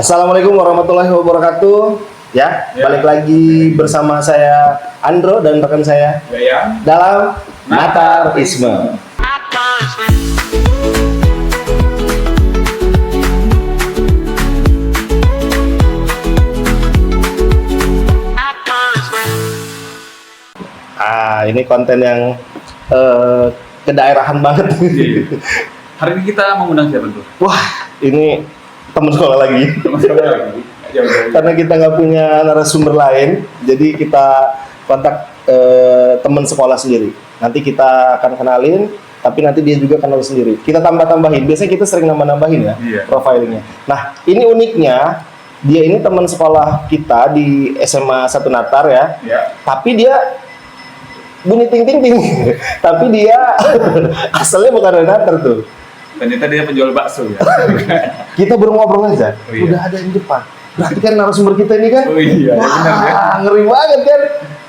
Assalamualaikum warahmatullahi wabarakatuh. Ya, balik lagi bersama saya Andro dan rekan saya Gaya dalam Natarisme. Ini konten yang kedaerahan banget. Hari ini kita mengundang siapa tuh? Wah, ini teman sekolah lagi. Teman-teman lagi. Karena kita nggak punya narasumber lain, jadi kita kontak teman sekolah sendiri. Nanti kita akan kenalin, tapi nanti dia juga kenal sendiri. Kita tambah-tambahin. Biasanya kita sering nambah-nambahin ya, Iya. profilingnya. Nah, ini uniknya, dia ini teman sekolah kita di SMA 1 Natar ya. Ya. Tapi dia bunyi ting ting ting. Tapi dia asalnya bukan dari Natar tuh. Ternyata dia penjual bakso ya. Kita baru ngobrol aja, Oh, iya. udah ada di depan. Berarti kan narasumber kita ini kan, Oh iya, wah, benar ya. ngeri banget kan.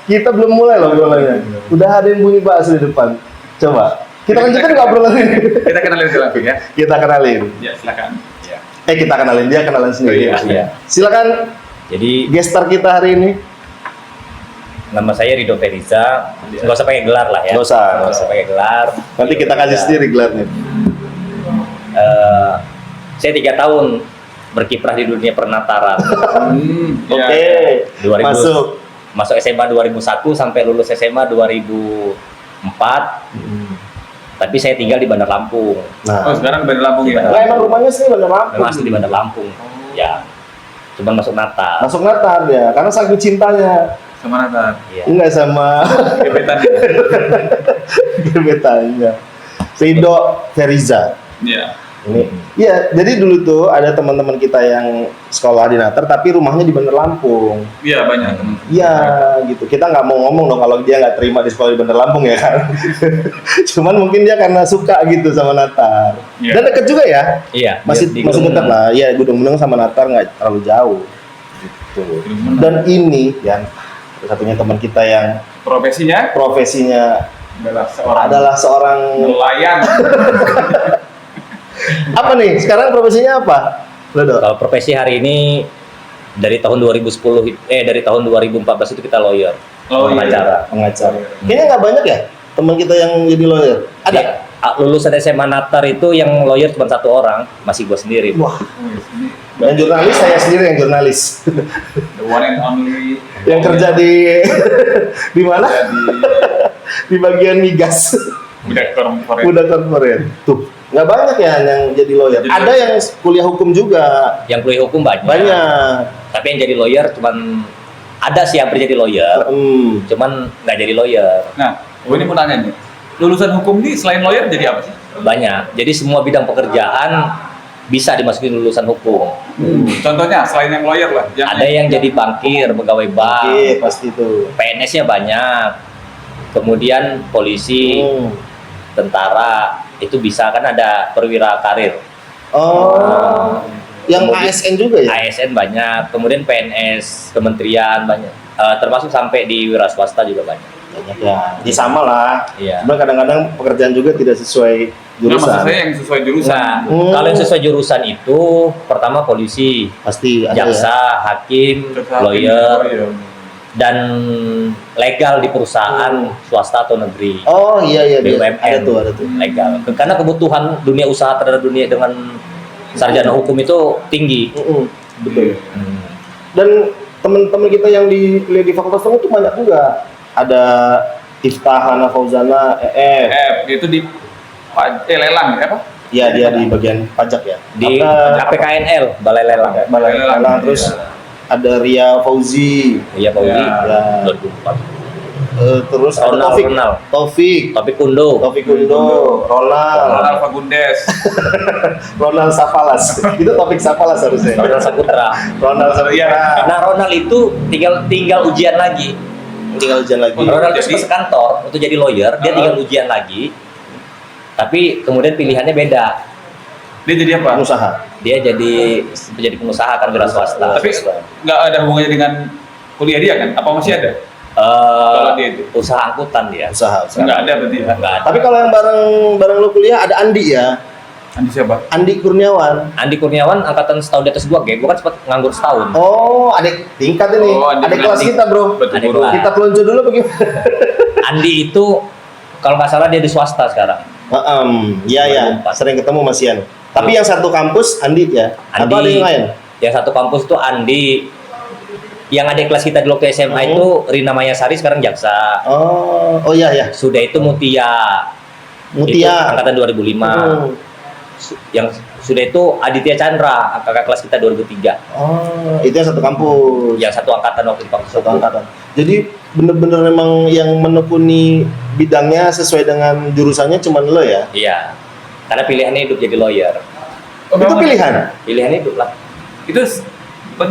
Kita belum mulai loh obrolannya. Udah ada yang bunyi bakso di depan. Coba, kita lanjutkan ngobrolan ini. Kita kenalin langsung ya. Kita kenalin. Ya, silakan. Ya. Kita kenalin, dia kenalan sendiri. Oh, iya. maksudnya. Silakan Jadi gestar kita hari ini. nama saya Ridho Feriza, nggak usah pakai gelar lah ya. Nggak usah. Nggak usah pakai gelar. Nanti kita kasih Feriza. sendiri gelarnya. Saya 3 tahun berkiprah di dunia pernataran. Ya. Oke, 2000. masuk. Masuk SMA 2001 sampai lulus SMA 2004. Tapi saya tinggal di Bandar Lampung. Oh, Nah, sekarang Bandar Lampung ya. nah, emang rumahnya sih Bandar Lampung. Memang asli di Bandar Lampung. Ya. Cuman masuk Natal. Masuk Natar ya, karena saking cintanya. Sama Natar. Iya. Enggak sama Gebetan. gebetannya. Ridho Feriza. Iya. Ini, iya, jadi dulu tuh ada teman-teman kita yang sekolah di Natar, tapi rumahnya di Bandar Lampung. Iya, banyak teman. Iya, gitu. Kita nggak mau ngomong dong kalau dia nggak terima di sekolah di Bandar Lampung ya kan. Cuman mungkin dia karena suka gitu sama Natar. Iya. Dan deket juga ya. Iya, Masih di masih Gunung dekat Meneng. lah. Iya, Gunung Meneng sama Natar nggak terlalu jauh. Gitu. Dan ini yang satunya teman kita yang Profesinya profesinya adalah seorang adalah seorang nelayan. apa nih? Sekarang profesinya apa? Dodo. Kalau profesi hari ini dari tahun 2014 itu kita lawyer. Oh, iya. Pengacara. Pengacara. Kayaknya nggak banyak ya teman kita yang jadi lawyer. Ada? Ya, lulusan SMA Natar itu yang lawyer cuma 1 orang, masih gue sendiri. Wah, Ini yang jurnalis saya sendiri yang jurnalis. the one and only yang kerja di di mana? Jadi Di bagian migas. budak korporat. Udah corporate. Tuh, nggak banyak ya yang jadi lawyer. Jadi Ada yang kuliah hukum juga. Yang kuliah hukum banyak. Banyak. Tapi yang jadi lawyer cuman ada sih yang jadi lawyer, cuman nggak jadi lawyer. Nah, gue ini mau nanya nih. Lulusan hukum nih selain lawyer jadi apa sih? Banyak. Jadi semua bidang pekerjaan bisa dimasukin lulusan hukum. Contohnya selain yang lawyer lah. Ada yang jadi bankir, pegawai bank, Oke, pasti itu. PNS-nya banyak. Kemudian polisi, tentara, itu bisa kan ada perwira karir. Oh, yang Kemudian- ASN juga ya? ASN banyak, kemudian PNS, kementerian banyak. Termasuk sampai di wira swasta juga banyak. Banyak ya. Ya sama lah. Iya. Cuma kadang-kadang pekerjaan juga tidak sesuai Nggak, maksud jurusan. saya yang sesuai jurusan. Nah, Hmm. kalau yang sesuai jurusan itu pertama polisi, Pasti ada jaksa, ya. hakim, Jaksa, lawyer, lawyer. dan legal di perusahaan swasta atau negeri. Oh iya iya, BUMN. ada tuh. Legal. Karena kebutuhan dunia usaha terhadap dunia dengan sarjana hukum itu tinggi. Betul. Hmm. Dan teman-teman kita yang kuliah di Fakultas Hukum itu banyak juga. Ada Iftah, Hana Fauzana, Itu di lelang ya apa? Iya dia di bagian pajak ya. Di Apa? APKNL, Balai Lelang. Balai Lelang. Lelang. Terus ada Ria Fauzi, Iya, Pak Udi. Ya. 2004. terus ada Ronald, Taufik, Ronald. Taufik, Topik Kundo. Taufik Kundo, Ronald, Ronald Fagundes. Ronald Safalas. Itu Taufik Safalas harusnya. Ronald Saputra. Ronald Safalas. Nah, Ronald itu tinggal ujian lagi. Tinggal ujian lagi. Ronald itu Jadi- sekantor untuk jadi lawyer, dia tinggal ujian lagi. Tapi kemudian pilihannya beda. Dia jadi apa? Pengusaha. Dia jadi pengusaha kan wira swasta. Tapi nggak ada hubungannya dengan kuliah dia kan? Apa masih ada? Kalau dia itu? Usaha angkutan dia. Usaha. Nggak ada berarti ya? Nggak ada. Tapi kalau yang bareng lu kuliah ada Andi ya. Andi siapa? Andi Kurniawan. Andi Kurniawan angkatan setahun di atas gua, gue kan sempat nganggur setahun. Oh, adik tingkat ini. Oh, adik adik kelas kelas. kita, Bro. Betul, Adik bro. kelas. Kita peluncu dulu bagaimana? Andi itu kalau nggak salah dia di swasta sekarang. Iya ya, 2004. sering ketemu Mas Ian. Tapi yang satu kampus Andi ya. Atau ada Andi, yang lain? yang satu kampus tuh Andi. Yang adik kelas kita dulu waktu SMA itu Rina Mayasari, sekarang jaksa. Oh iya ya. Sudah itu Mutia. Itu Mutia. angkatan 2005. Yang sudah itu Aditya Chandra, kakak kelas kita 2003. Oh, itu yang satu kampus. Yang satu angkatan waktu di kampus. Satu angkatan. Jadi bener-bener memang yang menekuni bidangnya sesuai dengan jurusannya cuman lo ya? Iya. Karena pilihannya hidup jadi lawyer. Oh, Itu memang pilihan? Pilihan hidup lah. Itu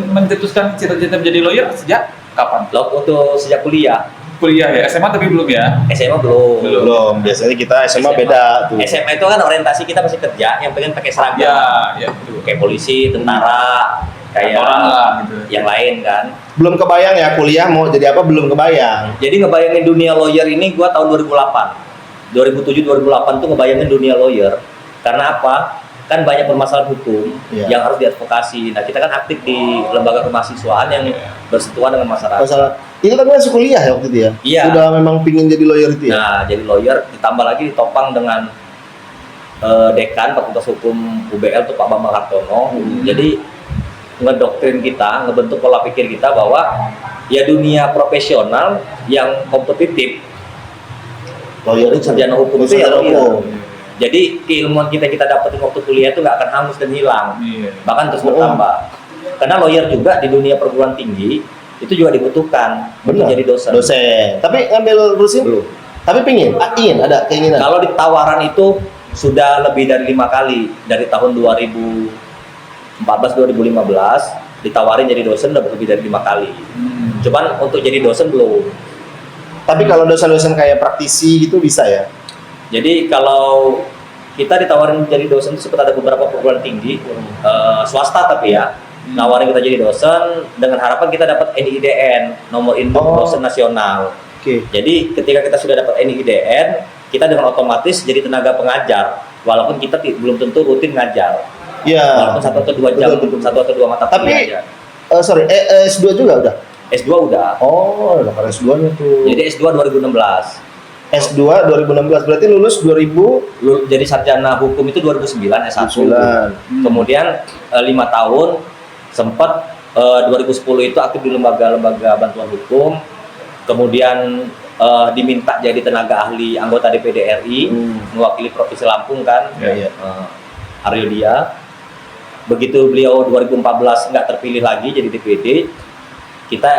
mencetuskan cita-cita menjadi lawyer sejak kapan? Waktu sejak kuliah. Kuliah ya, SMA tapi belum ya? SMA belum. Belum. Biasanya kita SMA beda tuh. SMA itu kan orientasi kita masih kerja, yang pengen pakai seragam. Ya, betul. Kayak polisi, tentara, kayak Kantoran lah, gitu. yang lain kan. Belum kebayang ya kuliah mau jadi apa, belum kebayang. Jadi ngebayangin dunia lawyer ini gua tahun 2008. 2007-2008 tuh ngebayangin dunia lawyer. Karena apa? Kan banyak permasalahan hukum Iya. yang harus diadvokasi. Nah, kita kan aktif di lembaga kemahasiswaan yang bersentuhan dengan masyarakat. Masalah itu tapi masih kuliah ya waktu itu ya? Iya. Udah memang pingin jadi lawyer itu ya? Nah, jadi lawyer ditambah lagi ditopang dengan dekan Fakultas Hukum UBL tuh Pak Bambang Hartono. Jadi ngedoktrin kita, ngebentuk pola pikir kita bahwa ya dunia profesional yang kompetitif, Lawyer itu sarjana hukum itu ya sarjana lawyer. hukum. Jadi keilmuan kita dapetin waktu kuliah itu nggak akan hangus dan hilang, Iya. bahkan terus bertambah. Karena lawyer juga di dunia perguruan tinggi itu juga dibutuhkan untuk Benar. jadi dosen. Tapi ngambil terusin? Belum. Tapi pingin? Ingin ada keinginan? Kalau di tawaran itu sudah lebih dari 5 kali dari tahun 2014-2015 ditawarin jadi dosen udah lebih dari 5 kali. Cuman untuk jadi dosen belum. Tapi kalau dosen-dosen kayak praktisi gitu bisa ya? Jadi kalau kita ditawarin jadi dosen itu sempat ada beberapa perguruan tinggi swasta tapi ya nawarin kita jadi dosen dengan harapan kita dapat NIDN, nomor induk Oh. dosen nasional. Oke. Jadi ketika kita sudah dapat NIDN, kita dengan otomatis jadi tenaga pengajar walaupun kita belum tentu rutin ngajar. Ya. Walaupun 1 atau 2 jam, Betul, betul. 1 atau 2 mata Tapi kuliah aja. S2 juga udah? S2 udah. Oh, udah S2-nya tuh. Jadi S2 2016. S2 2016 berarti lulus 2009. Jadi sarjana hukum itu 2009 S1. Kemudian 5 tahun sempat 2010 itu aktif di lembaga-lembaga bantuan hukum. Kemudian diminta jadi tenaga ahli anggota DPD RI mewakili Provinsi Lampung kan. Iya. Aryo Dia. Begitu beliau 2014 nggak terpilih lagi jadi DPD, kita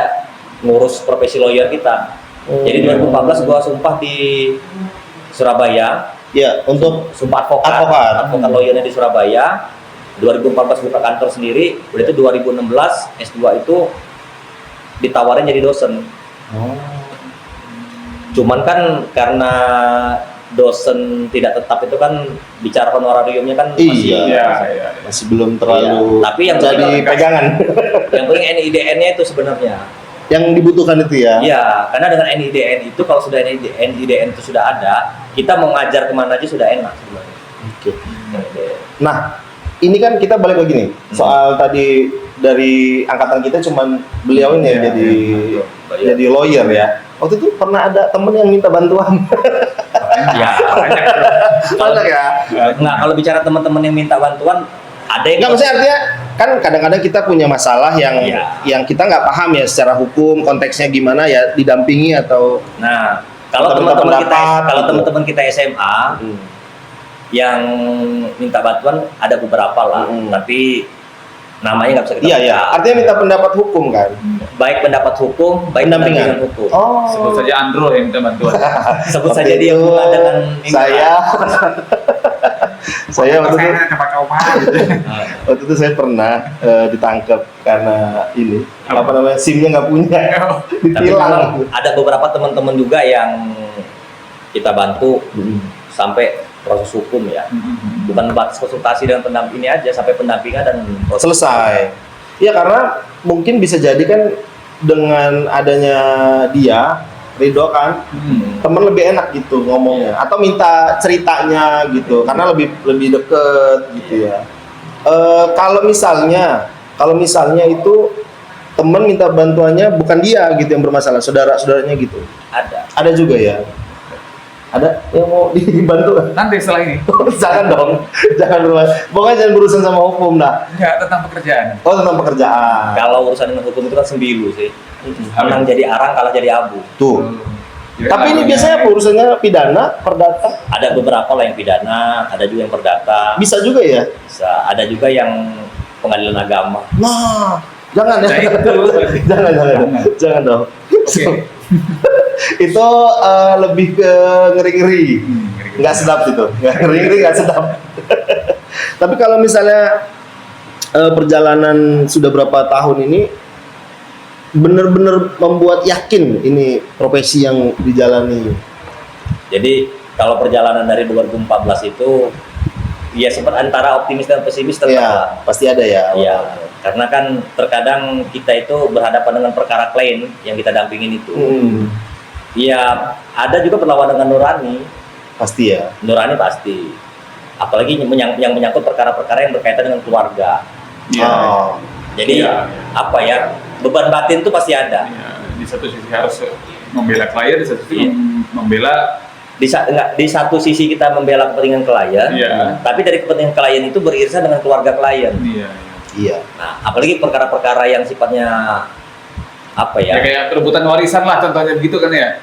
ngurus profesi lawyer kita. Jadi 2014 gua sumpah di Surabaya. Ya, untuk Sumpah Advokat. advokat lawyernya di Surabaya. 2014 buka kantor sendiri. Udah itu 2016 S2 itu ditawarin jadi dosen. Cuman kan karena dosen tidak tetap itu kan bicara honorariumnya kan masih Iya. masih belum terlalu Iya. Tapi yang jadi penting- pegangan. yang penting NIDN-nya itu sebenarnya. Yang dibutuhkan itu ya. Iya, karena dengan NIDN itu kalau sudah NIDN itu sudah ada, kita mau ngajar kemana aja sudah enak sebenarnya. Oke. Nah, ini kan kita balik lagi nih soal tadi dari angkatan kita cuman beliau ini ya Iya, jadi iya. jadi lawyer ya. Waktu itu pernah ada temen yang minta bantuan. Ya, Banyak ya. Nah, kalau bicara teman-teman yang minta bantuan, ada yang Enggak, maksudnya artinya kan kadang-kadang kita punya masalah yang Iya. yang kita nggak paham ya secara hukum konteksnya gimana ya didampingi atau Nah, kalau Minta teman-teman kita pendapat, kalau gitu. teman-teman kita SMA yang minta bantuan ada beberapa lah, tapi namanya nggak bisa kita iya ya buka. artinya minta pendapat hukum kan. Baik pendapat hukum, baik Pendampingan. pendampingan hukum. Oh. Sebut saja Andro yang minta bantuan. Sebut Waktu saja dia itu bukan dengan ini. saya waktu itu coba coba gitu. waktu itu saya pernah ditangkap karena ini apa namanya SIM-nya nggak punya Tapi ditilang. memang ada beberapa teman-teman juga yang kita bantu sampai proses hukum ya. Bukan batas konsultasi dan pendamping ini aja, sampai pendampingan dan proses. Selesai. Ya karena mungkin bisa jadi kan dengan adanya dia ridho kan, temen lebih enak gitu ngomongnya, atau minta ceritanya gitu, karena lebih deket gitu ya. Kalau misalnya itu temen minta bantuannya bukan dia gitu yang bermasalah, saudaranya gitu, ada juga ya. Ada yang mau dibantu? Nanti setelah ini. Jangan dong, pokoknya jangan berurusan sama hukum dah. Enggak, tentang pekerjaan. Oh, tentang pekerjaan. Kalau urusan dengan hukum itu kan sembilu sih. Menang jadi arang, kalah jadi abu. Tuh. Jadi Tapi ini namanya- biasanya apa urusannya pidana, perdata? Ada beberapa lah yang pidana, ada juga yang perdata. Bisa juga ya? Bisa, ada juga yang pengadilan agama. Nah, jangan ya. Nah, itu. Jangan dong. Oke. Itu lebih ke ngeri-ngeri. Ngeri-ngeri. Nggak sedap itu. Ngeri-ngeri nggak sedap. Tapi kalau misalnya perjalanan sudah berapa tahun ini benar-benar membuat yakin ini profesi yang dijalani. Jadi kalau perjalanan dari 2014 itu ya sempat antara optimis dan pesimis tetap. Iya, pasti ada ya. Iya, karena kan terkadang kita itu berhadapan dengan perkara klien yang kita dampingin itu. Iya, ada juga perlawanan dengan nurani. Pasti ya. Nurani pasti. Apalagi yang menyangkut perkara-perkara yang berkaitan dengan keluarga. Iya. Oh. Jadi Iya. apa ya, beban batin itu pasti ada. Iya, di satu sisi harus membela klien, di satu sisi Iya. membela Di satu sisi kita membela kepentingan klien, Iya. tapi dari kepentingan klien itu beririsan dengan keluarga klien. iya. Iya. Nah, apalagi perkara-perkara yang sifatnya apa Ya ya? kayak perebutan warisan lah contohnya begitu kan ya.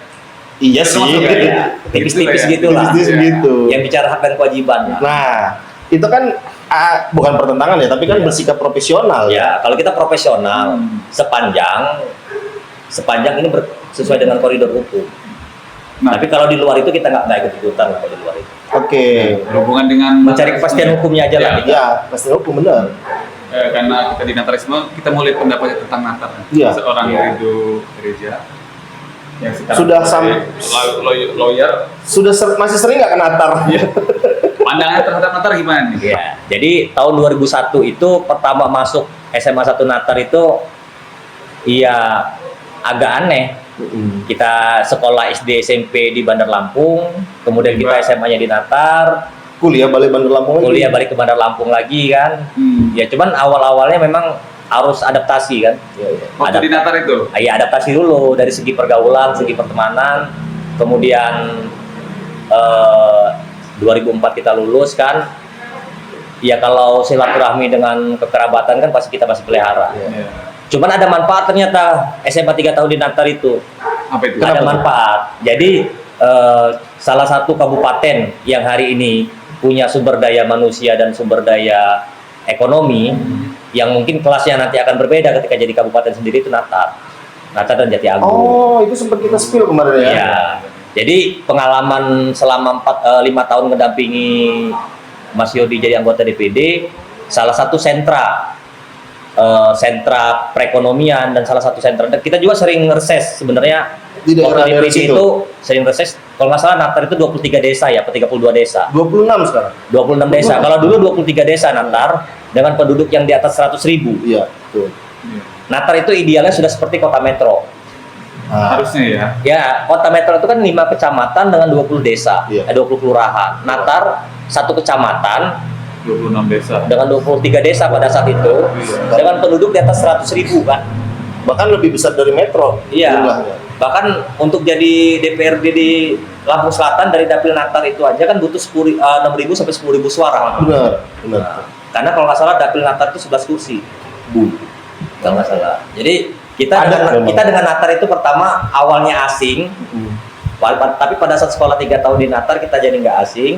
Iya Itu sih. termasuk ya? Ya, tipis-tipis Gitu gitu lah. Bisnis Iya. gitu. Yang bicara hak dan kewajiban. Nah, itu kan bukan pertentangan ya, tapi kan Iya. bersikap profesional. Ya, kalau kita profesional, sepanjang ini sesuai dengan koridor hukum. Nah, Tapi kalau di luar itu kita nggak ikut-ikutan lah kalau di luar itu. Oke. berhubungan dengan Mencari kepastian hukumnya aja lah kita. Ya, pasti hukum benar. karena kita di Natarisme kita mulai pendapatnya tentang Natal. Iya. Seorang Iya. Ridho Gereja yang sekarang Sudah lawyer. Masih sering nggak ke Natar? Pandangan terhadap Natal gimana nih? Ya, jadi tahun 2001 itu pertama masuk SMA 1 Natar itu ya agak aneh. Kita sekolah SD SMP di Bandar Lampung, kemudian kita SMA-nya di Natar, Kuliah balik Bandar Lampung. kuliah balik ke Bandar Lampung lagi kan. Ya cuman awal-awalnya memang harus adaptasi kan. Waktu di Natal itu. Ya adaptasi dulu dari segi pergaulan, segi pertemanan, kemudian 2004 kita lulus kan. Ya kalau silaturahmi dengan kekerabatan kan pasti kita masih pelihara. Iya. Cuman ada manfaat ternyata SMA 3 tahun di Natar itu. Apa itu? Ada Kenapa tuh? manfaat. Jadi salah satu kabupaten yang hari ini punya sumber daya manusia dan sumber daya ekonomi yang mungkin kelasnya nanti akan berbeda ketika jadi kabupaten sendiri itu Natar dan Jati Agung. Oh, itu sempat kita spill kemarin ya. Iya. Jadi pengalaman selama 5 tahun mendampingi Mas Yodi jadi anggota DPD, salah satu sentra perekonomian dan salah satu sentra kita juga sering reses sebenarnya Di daerah waktu DPD situ. itu sering reses kalau nggak salah Natar itu 23 desa ya, 32 desa. 26 sekarang. 26 desa. Kalau dulu 23 desa Natar dengan penduduk yang di atas 100.000. Iya, betul. Iya. Natar itu idealnya sudah seperti kota metro. Nah, Harusnya ya. Ya, kota metro itu kan 5 kecamatan dengan 20 desa, Iya. 20 kelurahan. Natar satu kecamatan 26 desa. dengan 23 desa pada saat itu Iya. dengan penduduk di atas 100.000 kan. bahkan lebih besar dari metro Iya. jumlahnya. Bahkan untuk jadi DPRD di Lampung Selatan dari Dapil Natar itu aja kan butuh 6.000 sampai 10.000 suara. Benar, benar. Nah, karena kalau nggak salah Dapil Natar itu 11 kursi. Kalau nggak salah. Jadi kita dengan Natar itu pertama awalnya asing, tapi pada saat sekolah 3 tahun di Natar kita jadi nggak asing.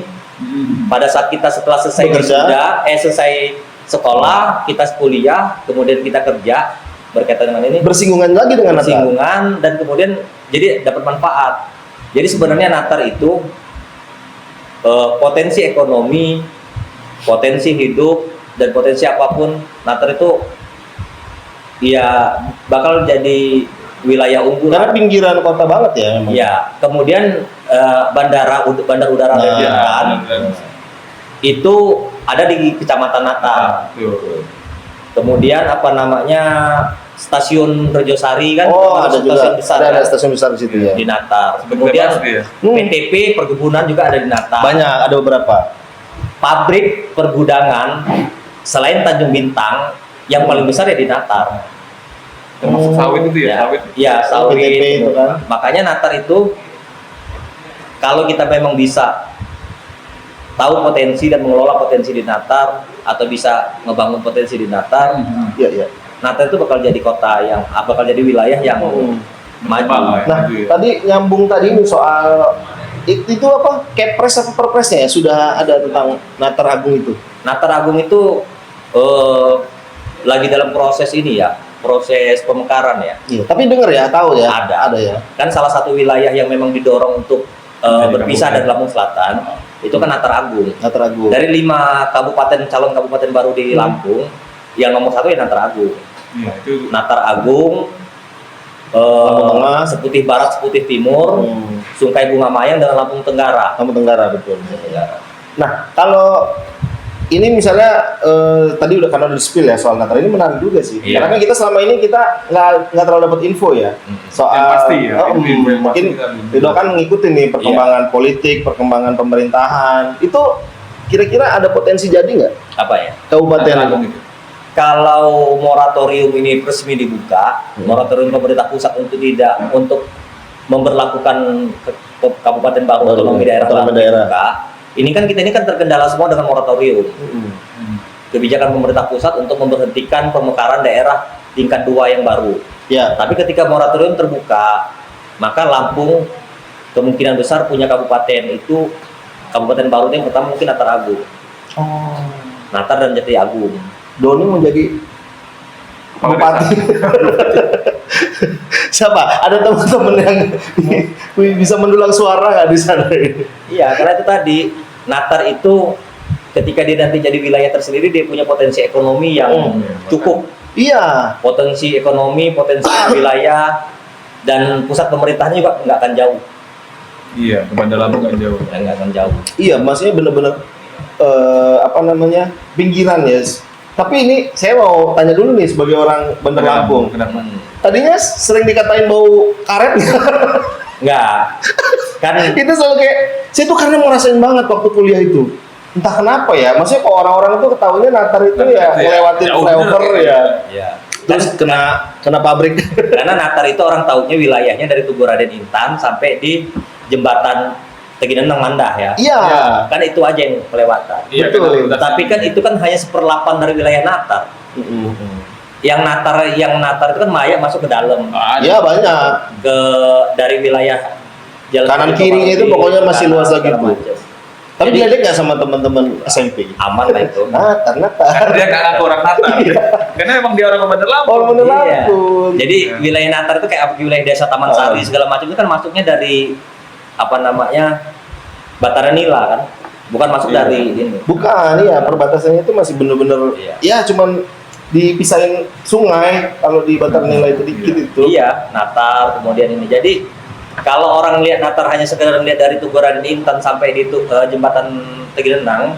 Pada saat kita setelah selesai Bekerja. selesai sekolah, kita kuliah, kemudian kita kerja berkaitan dengan ini. Bersinggungan lagi dengan Natar. Bersinggungan dan kemudian jadi dapat manfaat. Jadi sebenarnya Natar itu potensi ekonomi, potensi hidup dan potensi apapun Natar itu ya bakal jadi wilayah unggulan. Karena pinggiran kota banget ya memang. Ya, kemudian bandar udara Nah, Denpasar itu ada di Kecamatan Natar. Tuh. Kemudian apa namanya stasiun Rejosari kan, Oh, termasuk ada juga. stasiun besar Ada kan, stasiun besar di situ ya. di Natar. Seperti Kemudian apa sih ya? PTP perkebunan juga ada di Natar. Banyak, ada beberapa. Pabrik pergudangan selain Tanjung Bintang yang paling besar ya di Natar. Termasuk sawit itu ya, sawit. Ya, sawit. PTP itu kan. Makanya Natar itu kalau kita memang bisa tahu potensi dan mengelola potensi di Natar atau bisa ngebangun potensi di Natar, Iya, iya. Natar itu bakal jadi kota yang bakal jadi wilayah yang maju. Berkembang, Nah, maju ya. tadi nyambung tadi nih soal itu apa? Kepres apa perpresnya ya sudah ada tentang Natar Agung itu. Natar Agung itu lagi dalam proses ini ya, proses pemekaran ya. Iya, tapi denger ya, tahu ya. Ada. Ada ya. Kan salah satu wilayah yang memang didorong untuk Jadi berpisah kabupaten. dari Lampung Selatan itu kan Natar Agung. Natar Agung. Dari 5 kabupaten calon kabupaten baru di Lampung, yang nomor 1 ya Natar Agung. Iya, itu Natar Agung, Lampung Tengah, Seputih Barat, Seputih Timur, Sungai Bunga Mayang, dan Lampung Tenggara. Lampung Tenggara betul. Tenggara. Nah, kalau ini misalnya tadi udah karena udah spill ya soal Natar ini menarik juga sih. Iya. Karena kan kita selama ini kita nggak terlalu dapat info ya soal Yang pasti ya, info yang pasti mungkin kita belum. Ridho kan ngikutin nih perkembangan politik, perkembangan pemerintahan. Itu kira-kira ada potensi jadi nggak Apa ya? kabupaten Natar Agung itu. Kalau moratorium ini resmi dibuka, moratorium pemerintah pusat untuk memberlakukan kabupaten baru otonomi daerah Otonomi Lampung daerah. dibuka, ini kan terkendala semua dengan moratorium. Kebijakan pemerintah pusat untuk memberhentikan pemekaran daerah tingkat 2 yang baru. Ya, Tapi ketika moratorium terbuka, maka Lampung kemungkinan besar punya kabupaten itu kabupaten baru yang pertama mungkin Natar Agung, Natar dan Jati Agung. Doni menjadi Kepala bupati. Siapa? Ada teman-teman yang bisa mendulang suara nggak di sana? Iya, karena itu tadi Natar itu ketika dia nanti jadi wilayah tersendiri, dia punya potensi ekonomi yang cukup. Iya. Potensi ekonomi, potensi wilayah, dan pusat pemerintahnya juga nggak akan jauh. Iya, ke Bandar Lampung nggak jauh. Nggak akan jauh. Iya, maksudnya benar-benar apa namanya pinggiran ya. Tapi ini saya mau tanya dulu nih sebagai orang Bandar Lampung. Kenapa? Tadinya sering dikatain bau karet. Nggak. Kan Itu selalu kayak saya tuh karena ngerasain banget waktu kuliah itu. Entah kenapa ya. Maksudnya kok orang-orang tuh ketahuinya Natar itu Natar ya itu ya, ngelewatin jauh flyover bener, ya. ya. Terus kena pabrik. Karena Natar itu orang taunya wilayahnya dari Tugu Raden Intan sampai di jembatan Tegineneng Mandah ya. Iya. Kan itu aja yang kelewatan. Iya, Betul. kan, Tapi kan itu kan hanya 1/8 dari wilayah Natar. Yang Natar itu kan Maya masuk ke dalam, Iya banyak. ke dari wilayah jalan Kanan kaki kirinya Topar itu Budi, pokoknya masih kanan, luas lagi segala tuh. macam. Tapi Jadi- diledek nggak sama teman-teman SMP? Aman lah itu. Natar. Karena dia nggak ngaku orang Natar. Karena emang dia orang Bandar Lampung. Oh, Bandar Iya. Lampung. Jadi wilayah Natar itu kayak wilayah desa Taman Sari segala macam itu kan masuknya dari apa namanya Bataran Nila kan, bukan masuk Iya. dari ini. Bukan, ya perbatasannya itu masih bener-bener Iya. ya cuman dipisahin sungai kalau di Batar Nila itu dikit itu. Iya, Natar kemudian ini. Jadi kalau orang lihat Natar hanya sekedar lihat dari Tugu Raden Intan sampai di jembatan Teginenang,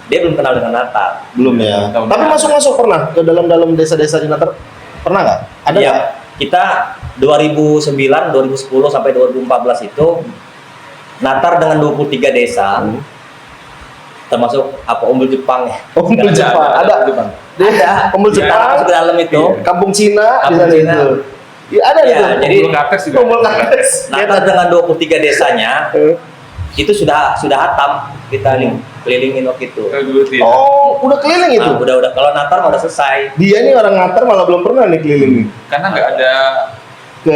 dia belum kenal dengan Natar. Belum ya. Tahun Tapi depan. masuk pernah ke dalam desa-desa di Natar? Pernah nggak? Ada Iya. nggak? Kita 2009, 2010 sampai 2014 itu Natar dengan 23 desa, termasuk apa Umbul Jepang ya. Umbul Segala Jepang. macam. Ada. Ada. Umbul Kita Jepang. masuk ke dalam itu. Kampung Cina di Kampung sana Cina. itu. Ya, ada Iya, itu. jadi Umbul Kates juga. Umbul Kates. Natar dengan 23 desanya itu sudah hatam kita kelilingin waktu itu. Dulu sih. Oh, udah keliling itu. Nah, udah kalau Natar mah udah selesai. Dia nih orang Natar malah belum pernah nih keliling nih. Karena nggak ada Ke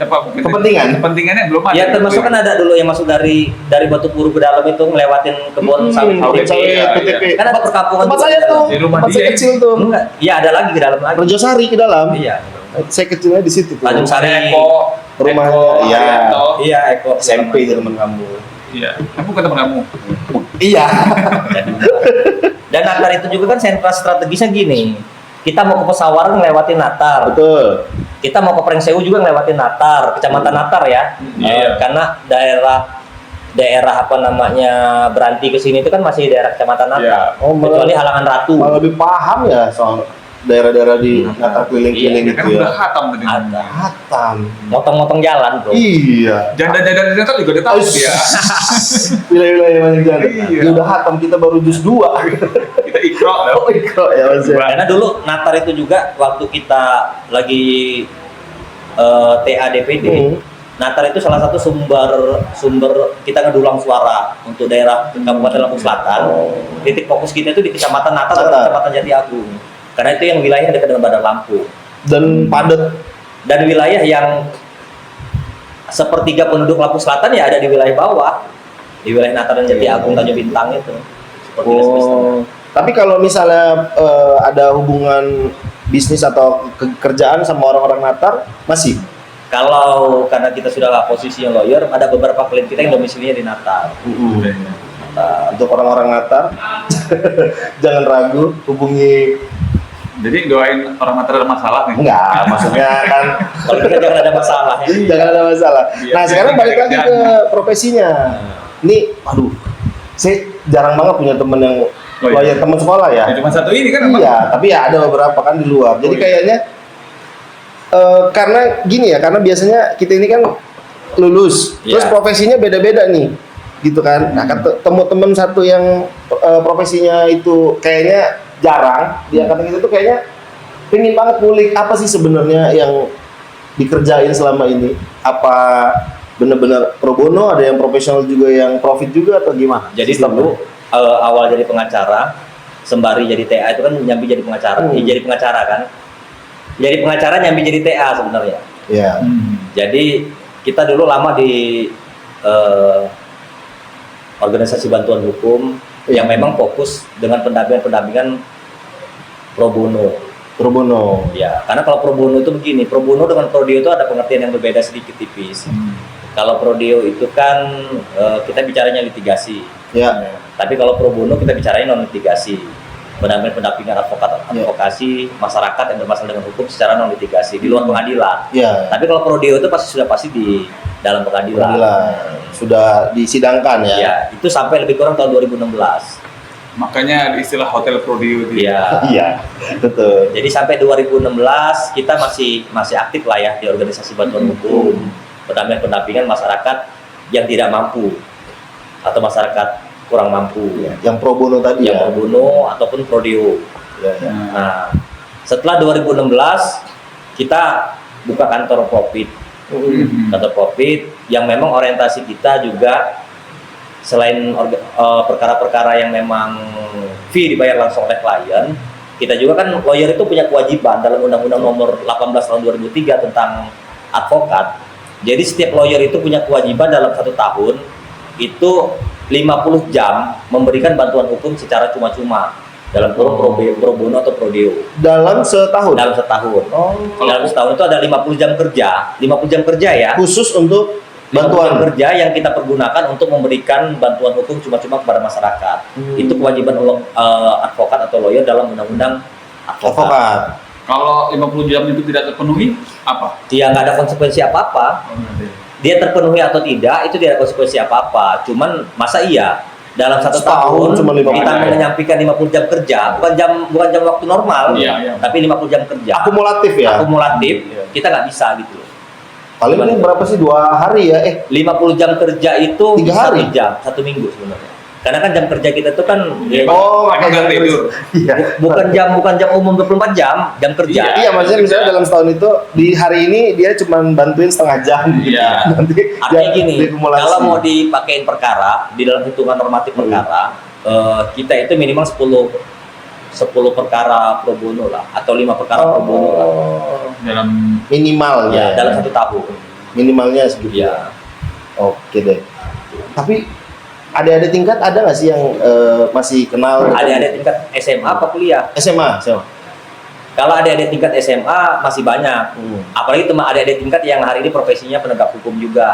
kepentingannya belum ada. Ya termasuk kan ada dulu yang masuk dari Batu Puru ke dalam itu ngelewatin kebun sawit. kebun PTP. sawit, Iya, PTP. Kan ada perkampungan Tempat juga saya di dalam. tuh, Di rumah tempat saya dia. kecil tuh. Enggak. Iya ada lagi ke dalam lagi. Rejosari ke dalam. Iya. Saya kecilnya di situ tuh. Tanjung Sari. Eko, Rumahnya, Eko, iya. Arianto. Iya, Eko. SMP di teman kamu. Iya. Kamu ke teman kamu. Iya. Dan Natar itu juga kan sentra strategisnya gini. Kita mau ke Pesawaran ngelewatin Natar. Betul. Kita mau ke Prengsewu juga ngelewatin Natar, Kecamatan Natar ya. Iya. Karena daerah apa namanya Beranti ke sini itu kan masih daerah Kecamatan Natar. Iya. Oh, Kecuali Halangan Ratu. Malah lebih paham ya soal daerah-daerah di Natar keliling-keliling Kan gitu udah ya. khatam tadi. Ada. Hatam. Motong-motong jalan, bro. Iya. Janda-janda di Natal juga udah tahu dia. Wilayah-wilayah mana jalan. Iya. Dia udah hatam, kita baru jus 2. Kita ikro dah. Oh ikro ya Mas ya. Karena dulu Natar itu juga waktu kita lagi TADPD, Natar itu salah satu sumber kita ngedulang suara untuk daerah Kabupaten Lampung Selatan. Titik fokus kita itu di Kecamatan Natar dan Kecamatan Jati Agung. Karena itu yang wilayah dekat dengan Bandar Lampung. Dan padat. Dan wilayah yang sepertiga penduduk Lampung Selatan ya ada di wilayah bawah. Di wilayah Natar dan Jati Agung, Tanjung Bintang itu. Sepertiga semesta. Tapi kalau misalnya ada hubungan bisnis atau kerjaan sama orang-orang Natar, masih? Kalau karena kita sudah posisinya lawyer, ada beberapa klien kita yang domisilinya di Natar. Natar. Untuk orang-orang Natar, jangan ragu, hubungi. Jadi doain orang Natal ada masalah nih. Enggak, maksudnya kan Kalau kita jangan ada masalah ya. jangan ada masalah. Iya, Nah, sekarang biar balik lagi kerjaan. ke profesinya. Ini, aduh, saya jarang banget punya temen yang lawyer, teman sekolah ya. Ya, cuma satu ini kan. Iya, tapi ya ada beberapa kan di luar. Jadi Oh, iya. kayaknya karena gini ya, karena biasanya kita ini kan lulus, Iya. terus profesinya beda-beda nih, gitu kan. Nah, ketemu temen satu yang profesinya itu kayaknya jarang, di angkatan kita tuh kayaknya pengen banget ngulik apa sih sebenarnya yang dikerjain selama ini. Apa benar-benar pro bono, ada yang profesional juga, yang profit juga, atau gimana? Jadi Sistemnya? dulu awal jadi pengacara, sembari jadi TA itu kan nyambi jadi pengacara, jadi pengacara kan. Jadi pengacara nyambi jadi TA sebenarnya. Iya. Jadi kita dulu lama di organisasi bantuan hukum yang memang fokus dengan pendampingan pro bono. Pro bono. Ya, karena kalau pro bono itu begini, pro bono dengan prodeo itu ada pengertian yang berbeda sedikit tipis. Kalau prodeo itu kan kita bicaranya litigasi. Ya. Tapi kalau pro bono kita bicaranya non litigasi. Pendampingan advokasi masyarakat yang bermasalah dengan hukum secara non litigasi di luar pengadilan. Iya. Tapi kalau prodeo itu pasti di dalam pengadilan. Sudah disidangkan ya. Ya, itu sampai lebih kurang tahun 2016. Makanya ada istilah hotel prodeo itu. Iya. Iya, betul. Jadi sampai 2016 kita masih aktif lah ya di organisasi bantuan hukum, pendampingan masyarakat yang tidak mampu atau masyarakat kurang mampu. Yang pro bono tadi Yang ya. pro bono ataupun prodeo. Ya, ya. Nah, setelah 2016 kita buka kantor profit. Kantor profit yang memang orientasi kita juga selain perkara-perkara yang memang fee dibayar langsung oleh klien, kita juga kan lawyer itu punya kewajiban dalam Undang-Undang Nomor 18 Tahun 2003 tentang advokat. Jadi setiap lawyer itu punya kewajiban dalam 1 tahun itu 50 jam memberikan bantuan hukum secara cuma-cuma dalam kurung pro bono atau prodeo. Dalam setahun. Dalam setahun. Dalam setahun itu ada 50 jam kerja. 50 jam kerja ya. Khusus untuk 50 jam bantuan. kerja yang kita pergunakan untuk memberikan bantuan hukum cuma-cuma kepada masyarakat. Itu kewajiban advokat atau lawyer dalam undang-undang advokat. Kalau 50 jam itu tidak terpenuhi, apa? Dia nggak ada konsekuensi apa-apa. Dia terpenuhi atau tidak itu tidak ada konsekuensi apa-apa. Cuman masa iya dalam 1 Setahun tahun cuma 50 kita jam. menyampaikan 50 jam kerja, bukan jam waktu normal, Iya. tapi 50 jam kerja. Akumulatif ya. Akumulatif, kita nggak bisa gitu. Paling ini berapa sih? 2 hari ya? 50 jam kerja itu 3 hari? 1 jam, 1 minggu sebenarnya. Karena kan jam kerja kita itu kan Oh, Emang nggak tidur. Iya. bukan jam umum 24 jam, jam kerja. Iya, maksudnya misalnya dalam setahun itu di hari ini dia cuma bantuin setengah jam. Iya. Nanti Artinya dia gini, diakumulasi. kalau mau dipakein perkara di dalam hitungan normatif perkara, kita itu minimal 10 perkara pro bono lah, atau 5 perkara pro bono lah. Dalam Minimal Ya, ya. dalam 1 tahun. Minimalnya segitu. Ya. Oke deh. Tapi adik-adik tingkat ada nggak sih yang masih kenal? Adik-adik tingkat SMA apa kuliah? SMA. Kalau adik-adik tingkat SMA masih banyak. Apalagi teman adik-adik tingkat yang hari ini profesinya penegak hukum juga.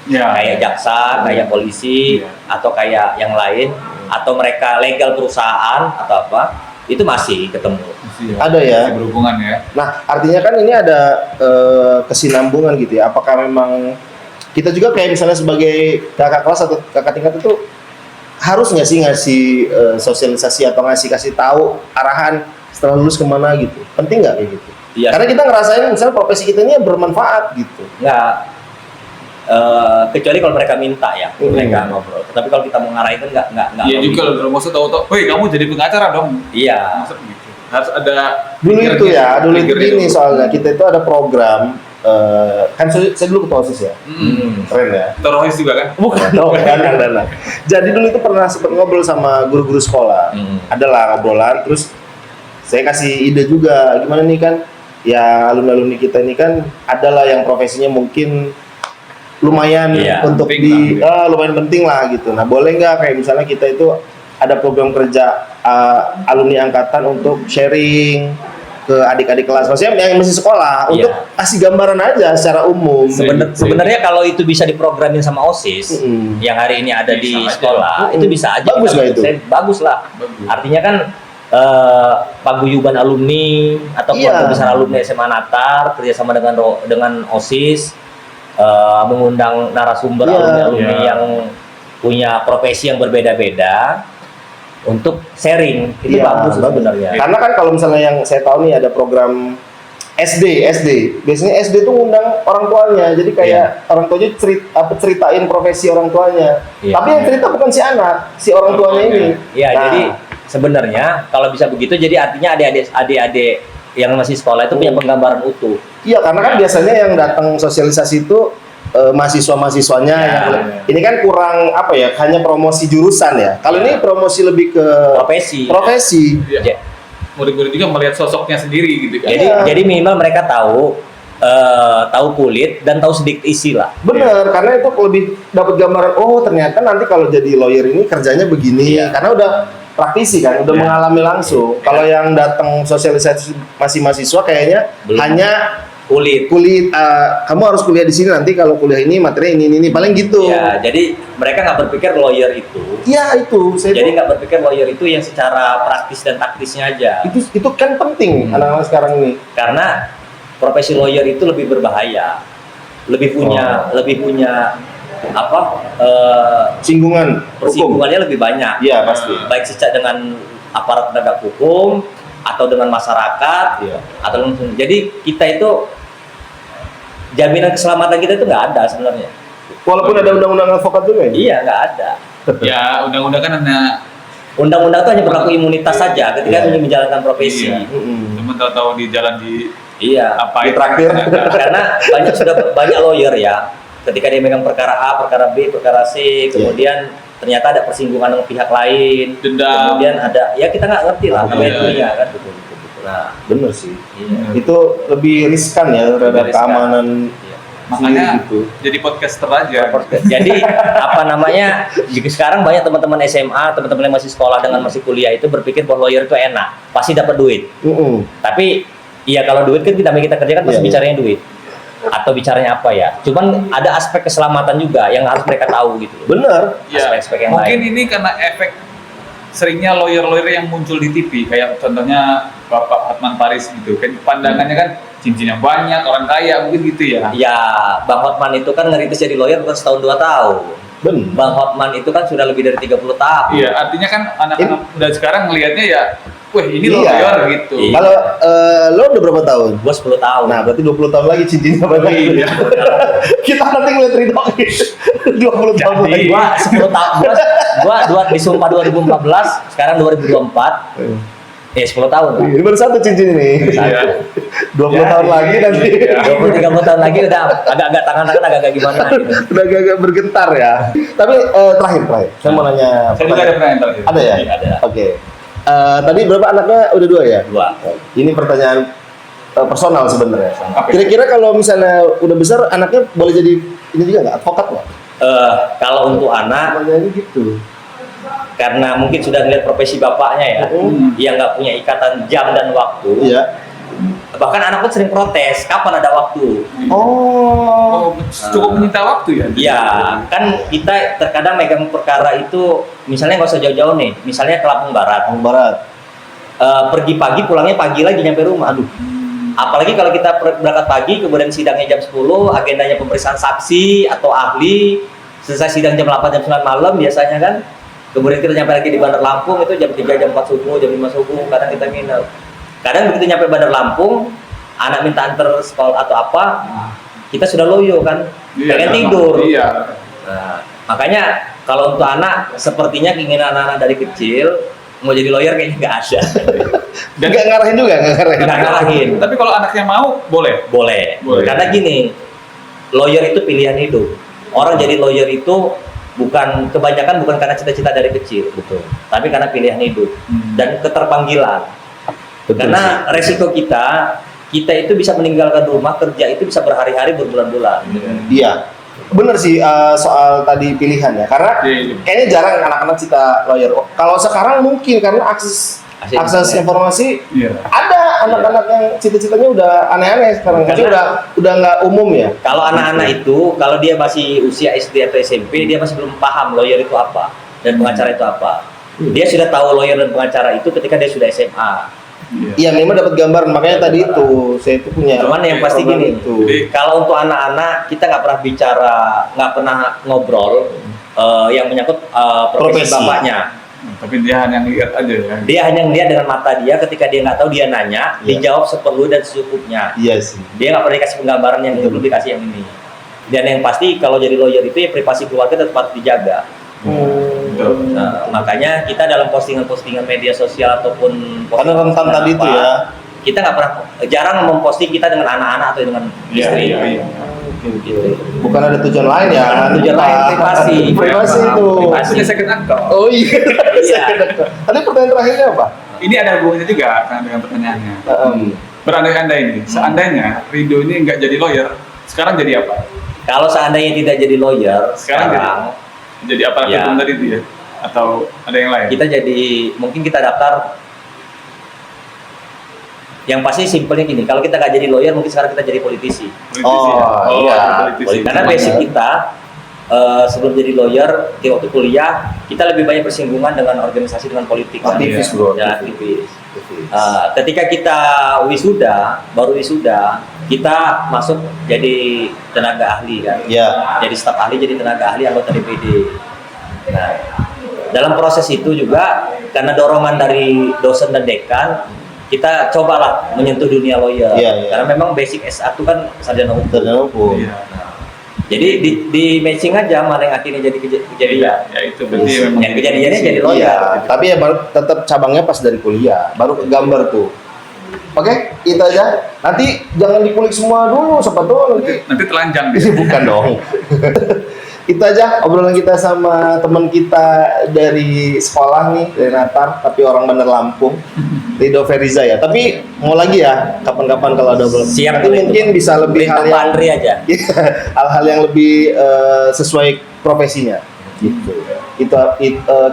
ya. Kayak jaksa, kayak polisi, Iya. atau kayak yang lain, atau mereka legal perusahaan atau apa, itu masih ketemu. Ada ya? Masih berhubungan ya. Nah, artinya kan ini ada kesinambungan gitu ya. Apakah memang kita juga kayak misalnya sebagai kakak kelas atau kakak tingkat itu harus nggak sih ngasih sosialisasi atau kasih tahu arahan setelah lulus kemana gitu. Penting nggak kayak gitu? Iya. Karena kita ngerasain misalnya profesi kita ini bermanfaat gitu. Nggak, kecuali kalau mereka minta ya, mereka ngobrol. Tapi kalau kita mau ngarahin kan nggak. Iya juga loh, maksud tahu-tahu, woi kamu jadi pengacara dong. Iya. Maksud gitu. Harus ada Dulu itu ya, dulu itu triggernya gini dulu. soalnya kita itu ada program kan saya dulu ketua OSIS ya. Keren ya. Teroris juga kan? Bukan dong, kan. Jadi dulu itu pernah sempat ngobrol sama guru-guru sekolah. Adalah ngobrolan, terus saya kasih ide juga, gimana nih kan, ya alumni-alumni kita ini kan adalah yang profesinya mungkin lumayan untuk penting lumayan penting lah gitu. Nah boleh nggak kayak misalnya kita itu ada program kerja alumni angkatan untuk sharing ke adik-adik kelas, maksudnya yang masih sekolah untuk kasih gambaran aja secara umum. Sebenarnya kalau itu bisa diprogramin sama OSIS yang hari ini ada di Bisa sekolah, itu bisa aja. Bagus nggak itu? Bagus lah. Bagus. Artinya kan paguyuban alumni atau keluarga besar alumni SMA Natar kerjasama dengan OSIS, mengundang narasumber alumni-alumni yang punya profesi yang berbeda-beda untuk sharing, itu bagus sebenarnya. Karena kan kalau misalnya yang saya tahu nih ada program SD, biasanya SD tuh ngundang orang tuanya, jadi kayak orang tuanya ceritain profesi orang tuanya. Tapi yang cerita bukan si anak, si orang tuanya ini. Iya, jadi sebenarnya kalau bisa begitu, jadi artinya adik-adik yang masih sekolah itu punya penggambaran utuh. Iya, karena kan biasanya yang datang sosialisasi itu mahasiswa-mahasiswanya ini kan kurang apa ya, hanya promosi jurusan ya. Kalau ini promosi lebih ke profesi. Iya. Murid-murid juga melihat sosoknya sendiri gitu kan. Jadi minimal mereka tahu kulit dan tahu sedikit isi lah. Bener, karena itu lebih dapat gambaran, oh ternyata nanti kalau jadi lawyer ini kerjanya begini, karena udah praktisi kan, udah mengalami langsung. Kalau yang datang sosialisasi masih mahasiswa kayaknya hanya kulit, kamu harus kuliah di sini, nanti kalau kuliah ini materi ini paling gitu. Ya, jadi mereka nggak berpikir lawyer itu. Iya itu. Jadi nggak berpikir lawyer itu yang secara praktis dan taktisnya aja. Itu kan penting anak-anak sekarang ini. Karena profesi lawyer itu lebih berbahaya, lebih punya persinggungannya lebih banyak. Iya pasti. Baik secara dengan aparat penegak hukum atau dengan masyarakat, atau jadi kita itu jaminan keselamatan kita itu nggak ada sebenarnya. Walaupun ada undang-undang advokat juga ya? Iya, nggak ada. Ya undang-undang kan hanya undang-undang itu hanya berlaku imunitas saja ketika menjalankan profesi. Cuma tahu-tahu di jalan di apa di traktir. Karena banyak lawyer ya, ketika dia megang perkara A, perkara B, perkara C, kemudian ternyata ada persinggungan dengan pihak lain, dendam, kemudian ada, ya kita nggak ngerti lah namanya dunia kan, betul. Nah, bener sih. Itu lebih riskan ya terhadap keamanan. Makanya jadi podcaster aja. Jadi apa namanya? Jika sekarang banyak teman-teman SMA, teman-teman yang masih sekolah dengan masih kuliah itu berpikir bahwa lawyer itu enak, pasti dapat duit. Tapi iya, kalau duit kan kita kerjakan pasti bicaranya duit. Atau bicaranya apa ya? Cuman ada aspek keselamatan juga yang harus mereka tahu gitu. Bener. Aspek-aspek yang mungkin lain. ini karena efek seringnya lawyer-lawyer yang muncul di TV, kayak contohnya Bapak Hotman Paris gitu kan, pandangannya kan cincinnya banyak, orang kaya mungkin gitu ya. Ya, Bang Hotman itu kan ngerintis jadi lawyer bukan setahun 2 tahun. Bener. Bang Hotman itu kan sudah lebih dari 30 tahun. Iya, artinya kan anak-anak muda sekarang ngelihatnya ya, wah ini lawyer gitu. Kalau lo udah berapa tahun? Gua 10 tahun. Nah, berarti 20 tahun lagi cincinnya banyak. Iya. Kita nanti ngeliat Ridho 20 tahun lagi. Gua 10 tahun. Gua disumpah 2014, sekarang 2024. 10 tahun lah. Ini baru satu cincin ini. Iya. 20 tahun lagi nanti. 20-30 tahun lagi udah agak-agak tangan-tangan agak-agak gimana gitu. Udah agak bergetar ya. Tapi terakhir. Saya mau nanya. Saya juga ada pertanyaan terakhir. Ada ya? Iya, ada. Oke. Tadi berapa anaknya? Udah 2 ya? 2. Ini pertanyaan personal sebenarnya. Oke. Kira-kira kalau misalnya udah besar, anaknya boleh jadi ini juga nggak? Advokat nggak? Kalau untuk anak, Pertanyaannya gitu. karena mungkin sudah ngeliat profesi bapaknya ya, yang nggak punya ikatan jam dan waktu. Iya. Bahkan anak pun sering protes, kapan ada waktu? Oh, cukup menyita waktu ya? Iya, kan kita terkadang megang perkara itu, misalnya nggak usah jauh-jauh nih, misalnya ke Lampung Barat. Pergi pagi, pulangnya pagi lagi nyampe rumah. Aduh. Apalagi kalau kita berangkat pagi, kemudian sidangnya jam 10, agendanya pemeriksaan saksi atau ahli, selesai sidang jam 8, jam 9 malam biasanya kan. Kemudian kita nyampe lagi di Bandar Lampung itu jam 3, jam 4 subuh, jam 5 subuh, kadang kita nginep. Kadang begitu nyampe Bandar Lampung, anak minta antar sekolah atau apa, kita sudah loyo kan, pengen tidur. Iya. Nah, makanya kalau untuk anak, sepertinya keinginan anak-anak dari kecil mau jadi lawyer kayaknya nggak ada. Dan nggak ngarahin juga, nggak ngarahin. Nggak ngarahin. Tapi kalau anaknya mau, boleh. Boleh. Boleh. Karena gini, lawyer itu pilihan hidup. Orang jadi lawyer itu kebanyakan bukan karena cita-cita dari kecil, betul. Tapi karena pilihan hidup dan keterpanggilan. Betul Karena resiko kita itu bisa meninggalkan rumah, kerja itu bisa berhari-hari, berbulan-bulan. Iya, bener sih soal tadi pilihan ya. Karena kayaknya jarang anak-anak cita lawyer. Kalau sekarang mungkin karena akses informasi ada anak-anak yang cita-citanya udah aneh-aneh sekarang. Jadi udah nggak umum ya. Kalau anak-anak itu, kalau dia masih usia SD atau SMP, dia masih belum paham lawyer itu apa dan pengacara itu apa. Dia sudah tahu lawyer dan pengacara itu ketika dia sudah SMA. Iya, memang dapat gambaran. Makanya tadi itu saya itu punya. Cuman yang pasti gini, kalau untuk anak-anak kita nggak pernah ngobrol yang menyangkut profesi bapaknya. Tapi dia hanya lihat aja ya. Dia hanya lihat dengan mata dia, ketika dia nggak tahu dia nanya, dijawab seperlu dan secukupnya. Iya sih. Dia nggak pernah dikasih penggambaran yang itu, belum dikasih yang ini. Dan yang pasti kalau jadi lawyer itu ya privasi keluarga tetap dijaga. Nah, makanya kita dalam postingan-postingan media sosial ataupun karena rentan tadi itu ya, kita nggak pernah, jarang memposting kita dengan anak-anak atau dengan istri. Gitu. Bukan ada tujuan lain ya, tujuan lain privasi itu. Punya second account. Oh iya. Tadi pertanyaan terakhirnya apa? Ini ada hubungannya juga kan dengan pertanyaannya. Berandai-andai ini, seandainya Rido ini nggak jadi lawyer, sekarang jadi apa? Kalau seandainya tidak jadi lawyer, sekarang jadi apa hukum tadi itu ya? Atau ada yang lain? Kita mungkin kita daftar. Yang pasti simpelnya gini, kalau kita nggak jadi lawyer, mungkin sekarang kita jadi politisi. Iya. Politisi. Karena basic kita sebelum jadi lawyer, di waktu kuliah kita lebih banyak bersinggungan dengan organisasi, dengan politik. Aktivis bro. Ya, aktivis. Ketika kita baru wisuda, kita masuk jadi tenaga ahli kan. Iya. Jadi staf ahli, jadi tenaga ahli, anggota DPD. Nah, dalam proses itu juga karena dorongan dari dosen dan dekan, kita cobalah menyentuh dunia lawyer. Karena memang basic S1 kan sarjana hukum. Iya. Jadi di matching aja mana yang akhirnya jadi kejadian. Ya itu berarti memang yang kejadiannya jadi lawyer. Iya, tapi ya baru tetap cabangnya pas dari kuliah, baru ke gambar tuh. Oke, itu aja. Nanti jangan dikulik semua dulu, siapa tahu nanti telanjang dia. Bukan dong. Itu aja obrolan kita sama teman kita dari sekolah nih, dari Natar, tapi orang Bandar Lampung, Rido Feriza ya. Tapi mau lagi ya, kapan-kapan kalau ada obrolan. Siap, nanti mungkin bisa lebih Andri aja. hal-hal yang lebih sesuai profesinya. Gitu.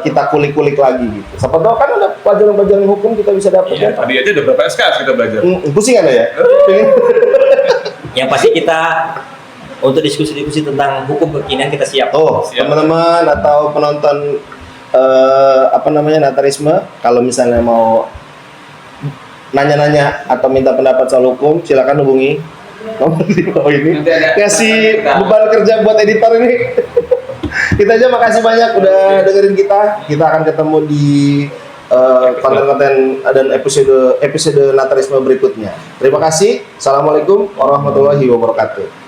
Kita kulik-kulik lagi gitu. Siapa tahu kan ada pelajaran-pelajaran hukum kita bisa dapat. Iya, tadi aja udah berapa SKS kita belajar. Pusing ada ya? Yang pasti kita untuk diskusi-diskusi tentang hukum kekinian kita siap. Teman-teman atau penonton Natarisme, kalau misalnya mau nanya-nanya atau minta pendapat soal hukum, silakan hubungi nomor di bawah ini. Kasih beban kerja buat editor ini. Kita aja makasih banyak udah dengerin kita. Kita akan ketemu di konten-konten dan episode Natarisme berikutnya. Terima kasih. Assalamualaikum warahmatullahi wabarakatuh.